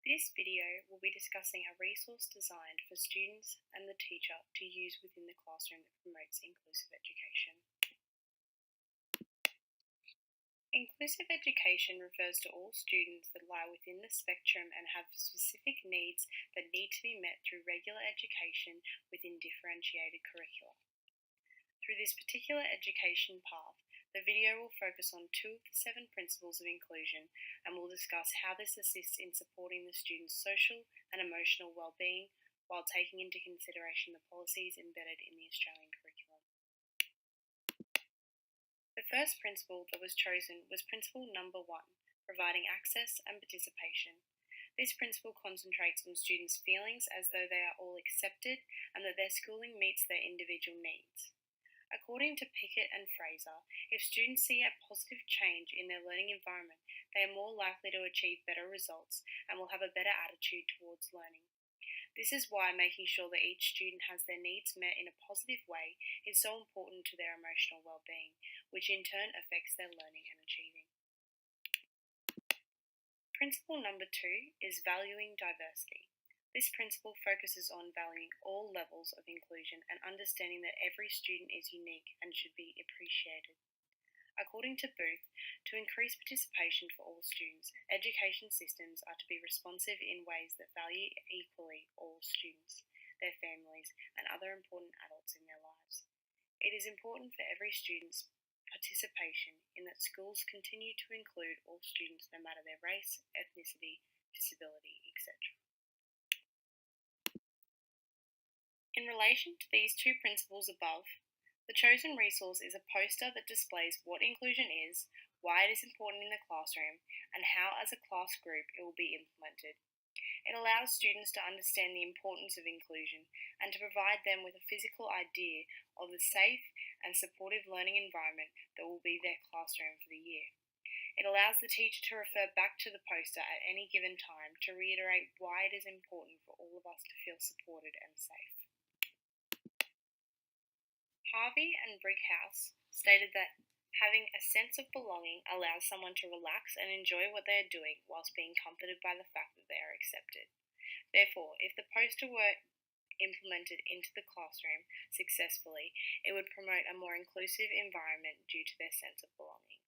This video will be discussing a resource designed for students and the teacher to use within the classroom that promotes inclusive education. Inclusive education refers to all students that lie within the spectrum and have specific needs that need to be met through regular education within differentiated curricula. Through this particular education path, the video will focus on 2 of the 7 principles of inclusion and will discuss how this assists in supporting the student's social and emotional well-being while taking into consideration the policies embedded in the Australian curriculum. The first principle that was chosen was principle number 1, providing access and participation. This principle concentrates on students' feelings as though they are all accepted and that their schooling meets their individual needs. According to Pickett and Fraser, if students see a positive change in their learning environment, they are more likely to achieve better results and will have a better attitude towards learning. This is why making sure that each student has their needs met in a positive way is so important to their emotional well-being, which in turn affects their learning and achieving. Principle number 2 is valuing diversity. This principle focuses on valuing all levels of inclusion and understanding that every student is unique and should be appreciated. According to Booth, to increase participation for all students, education systems are to be responsive in ways that value equally all students, their families, and other important adults in their lives. It is important for every student's participation in that schools continue to include all students no matter their race, ethnicity, disability, etc. In relation to these 2 principles above, the chosen resource is a poster that displays what inclusion is, why it is important in the classroom, and how as a class group it will be implemented. It allows students to understand the importance of inclusion and to provide them with a physical idea of the safe and supportive learning environment that will be their classroom for the year. It allows the teacher to refer back to the poster at any given time to reiterate why it is important for all of us to feel supported and safe. Harvey and Brighouse stated that having a sense of belonging allows someone to relax and enjoy what they are doing whilst being comforted by the fact that they are accepted. Therefore, if the poster were implemented into the classroom successfully, it would promote a more inclusive environment due to their sense of belonging.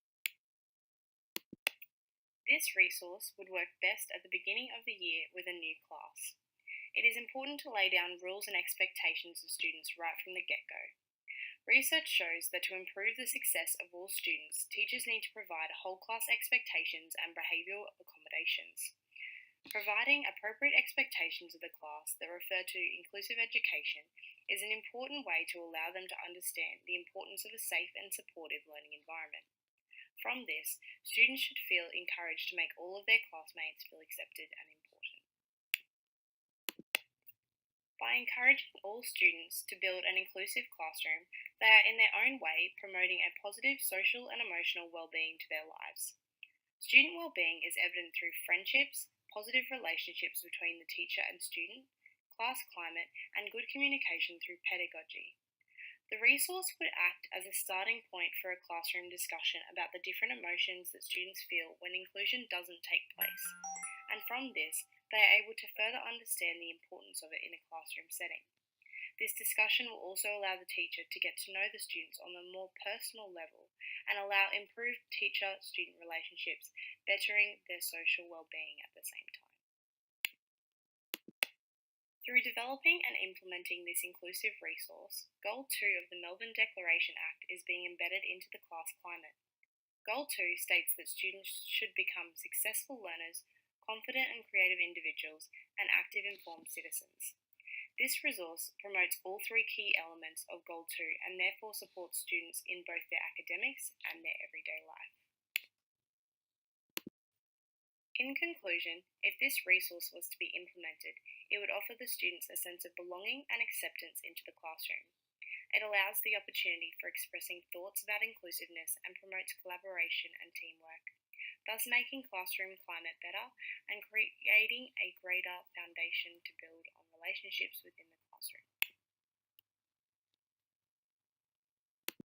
This resource would work best at the beginning of the year with a new class. It is important to lay down rules and expectations of students right from the get-go. Research shows that to improve the success of all students, teachers need to provide whole class expectations and behavioural accommodations. Providing appropriate expectations of the class that refer to inclusive education is an important way to allow them to understand the importance of a safe and supportive learning environment. From this, students should feel encouraged to make all of their classmates feel accepted and important. By encouraging all students to build an inclusive classroom, they are in their own way promoting a positive social and emotional well-being to their lives. Student well-being is evident through friendships, positive relationships between the teacher and student, class climate, and good communication through pedagogy. The resource would act as a starting point for a classroom discussion about the different emotions that students feel when inclusion doesn't take place, and from this, they are able to further understand the importance of it in a classroom setting. This discussion will also allow the teacher to get to know the students on a more personal level and allow improved teacher-student relationships, bettering their social well-being at the same time. Through developing and implementing this inclusive resource, Goal 2 of the Melbourne Declaration Act is being embedded into the class climate. Goal 2 states that students should become successful learners, confident and creative individuals, and active informed citizens. This resource promotes all 3 key elements of Goal 2 and therefore supports students in both their academics and their everyday life. In conclusion, if this resource was to be implemented, it would offer the students a sense of belonging and acceptance into the classroom. It allows the opportunity for expressing thoughts about inclusiveness and promotes collaboration and teamwork, thus making classroom climate better and creating a greater foundation to build on relationships within the classroom.